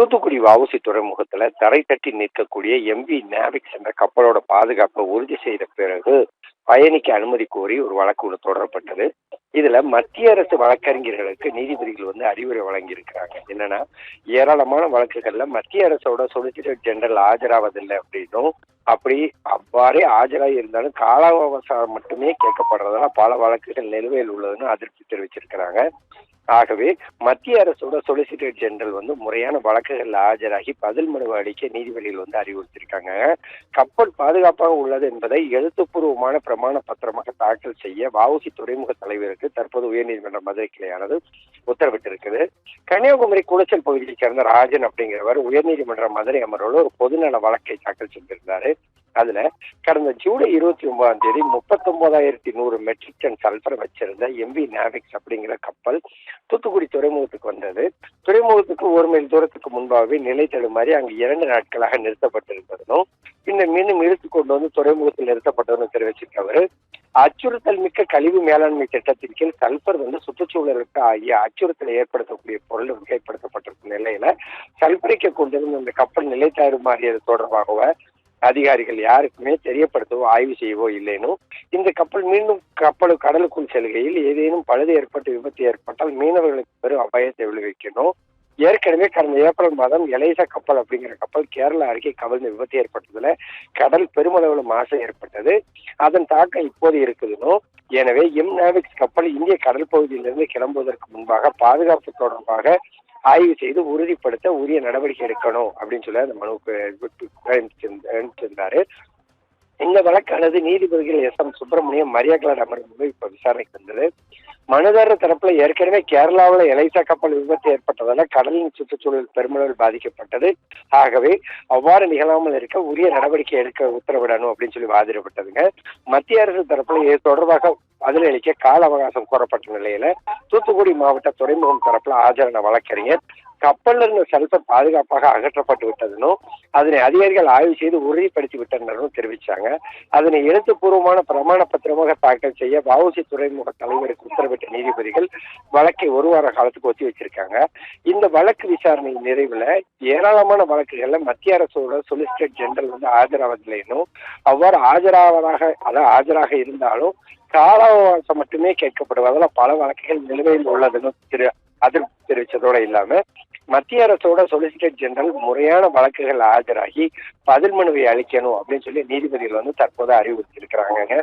தூத்துக்குடி வஉசி துறைமுகத்துல தரை தட்டி நிற்கக்கூடிய எம்பி நேவிக்ஸ் என்ற கப்பலோட பாதுகாப்பை உறுதி செய்த பிறகு பயணிக்க அனுமதி கோரி ஒரு வழக்கு ஒன்று தொடரப்பட்டது. இதுல மத்திய அரசு வழக்கறிஞர்களுக்கு நீதிபதிகள் அறிவுரை வழங்கி இருக்கிறாங்க. என்னன்னா, ஏராளமான வழக்குகள்ல மத்திய அரசோட சொலிசிட்டர் ஜெனரல் ஆஜராவதில்லை அப்படின்னும், அப்படி அவ்வாறே ஆஜராகி இருந்தாலும் கால அவகாசம் மட்டுமே கேட்கப்படுறதால பல வழக்குகள் நிலுவையில் உள்ளதுன்னு அதிருப்தி தெரிவிச்சிருக்கிறாங்க. ஆகவே மத்திய அரசோட சொலிசிட்டர் ஜெனரல் முறையான வழக்குகள்ல ஆஜராகி பதில் மனு அளிக்க நீதிபதிகள் அறிவுறுத்திருக்காங்க. கப்பல் பாதுகாப்பாக உள்ளது என்பதை எழுத்துப்பூர்வமான பிரமாண பத்திரமாக தாக்கல் செய்ய வஉசி துறைமுக தலைவருக்கு தற்போது உயர்நீதிமன்ற மதுரை கிளையானது உத்தரவிட்டிருக்குது. கன்னியாகுமரி குளச்சல் பகுதியைச் சேர்ந்த ராஜன் அப்படிங்கிறவர் உயர்நீதிமன்ற மதுரை அமர்வில் ஒரு பொதுநல வழக்கை தாக்கல் செஞ்சிருந்தாரு. அதுல கடந்த ஜூலை 29 39,100 மெட்ரிக் டன் சல்பர் வச்சிருந்த எம்பி நேவிக்ஸ் அப்படிங்கிற கப்பல் தூத்துக்குடி துறைமுகத்துக்கு வந்தது. துறைமுகத்துக்கு 1 மைல் தூரத்துக்கு முன்பாகவே நிலை தடுமாறி அங்கு 2 நாட்களாக நிறுத்தப்பட்டிருந்ததும் பின்னர் மீண்டும் இழுத்து கொண்டு துறைமுகத்தில் நிறுத்தப்பட்டதுன்னு தெரிவிச்சிருக்கவர், அச்சுறுத்தல் மிக்க கழிவு மேலாண்மை திட்டத்தின் கீழ் சல்பர் சுற்றுச்சூழலுக்கு ஆகிய அச்சுறுத்தலை ஏற்படுத்தக்கூடிய பொருள் வகைப்படுத்தப்பட்டிருக்கும் நிலையில சல்பரிக்க கொண்டிருந்த இந்த கப்பல் நிலை தடுமாறியது தொடர்பாக அதிகாரிகள் யாருக்குமே தெரியப்படுத்தவோ ஆய்வு செய்யவோ இல்லைனும், இந்த கப்பல் மீண்டும் கடலுக்குள் செல்கையில் ஏதேனும் பழுது ஏற்பட்டு விபத்து ஏற்பட்டால் மீனவர்களுக்கு பெரும் அபாயத்தை விளைவிக்கணும். ஏற்கனவே கடந்த ஏப்ரல் மாதம் எலைசா கப்பல் அப்படிங்கிற கப்பல் கேரளா அருகே கவிழ்ந்து விபத்து ஏற்பட்டதுல கடல் பெருமளவுல மாசு ஏற்பட்டது. அதன் தாக்கம் இப்போது இருக்குதுன்னு, எனவே எம் நேவிக்ஸ் கப்பல் இந்திய கடல் பகுதியிலிருந்து கிளம்புவதற்கு முன்பாக பாதுகாப்பு தொடர்பாக ஆய்வு செய்து உறுதிப்படுத்த உரிய நடவடிக்கை எடுக்கணும் அப்படின்னு சொல்லி அந்த மனுவுக்கு அனுப்பிச்சிருந்தாரு. இந்த வழக்கானது நீதிபதிகள் எஸ்.எம். சுப்பிரமணியம், மரியாதை அமர்வு இப்ப விசாரணைக்கு வந்தது. மனுதாரர் தரப்புல ஏற்கனவே கேரளாவில் எலைசா கப்பல் விபத்து ஏற்பட்டதால கடலின் சுற்றுச்சூழல் பெருமளவில் பாதிக்கப்பட்டது. ஆகவே அவ்வாறு நிகழாமல் இருக்க உரிய நடவடிக்கை எடுக்க உத்தரவிடணும் அப்படின்னு சொல்லி வாதிடப்பட்டதுங்க. மத்திய அரசு தரப்புல இது தொடர்பாக பதிலளிக்க கால அவகாசம் கோரப்பட்ட நிலையில தூத்துக்குடி மாவட்ட துறைமுகம் தரப்புல ஆஜரான வழக்கறிஞர் கப்பல்ல இருந்த சல்பர் பாதுகாப்பாக அகற்றப்பட்டு விட்டதுன்னும் அதனை அதிகாரிகள் ஆய்வு செய்து உறுதிப்படுத்தி விட்டனரும் தெரிவிச்சாங்க. அதனை எழுத்துப்பூர்வமான பிரமாண பத்திரமாக தாக்கல் செய்ய வஉசி துறைமுக தலைவருக்கு உத்தரவிட்ட நீதிபதிகள் வழக்கை 1 வார காலத்துக்கு ஒத்தி வச்சிருக்காங்க. இந்த வழக்கு விசாரணை நிறைவுல ஏராளமான வழக்குகள்ல மத்திய அரசோட சொலிசிட்டர் ஜெனரல் ஆஜராவதில்லைன்னும், அவ்வாறு ஆஜராக இருந்தாலும் கால அவகாசம் மட்டுமே கேட்கப்படுவதால பல வழக்குகள் நிலுவையில் உள்ளதுன்னு அதிருப்தி தெரிவித்ததோட இல்லாம மத்திய அரசோட சொலிசிட்டர் ஜெனரல் முறையான வழக்குகள் ஆஜராகி பதில் மனுவை அளிக்கணும் அப்படின்னு சொல்லி நீதிபதிகள் தற்போது அறிவுறுத்தியிருக்கிறாங்க.